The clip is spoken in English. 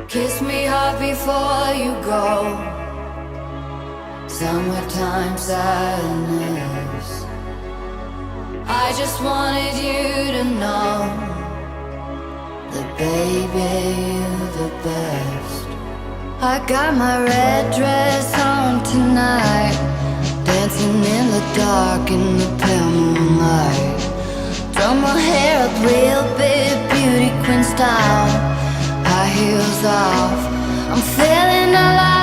Kiss me hard before you go. Summertime sadness. I just wanted you to know that baby, you're the best. I got my red dress on tonight, dancing in the dark in the pale moonlight. Throw my hair up real big, beauty queen style. High heels off, I'm feeling alive.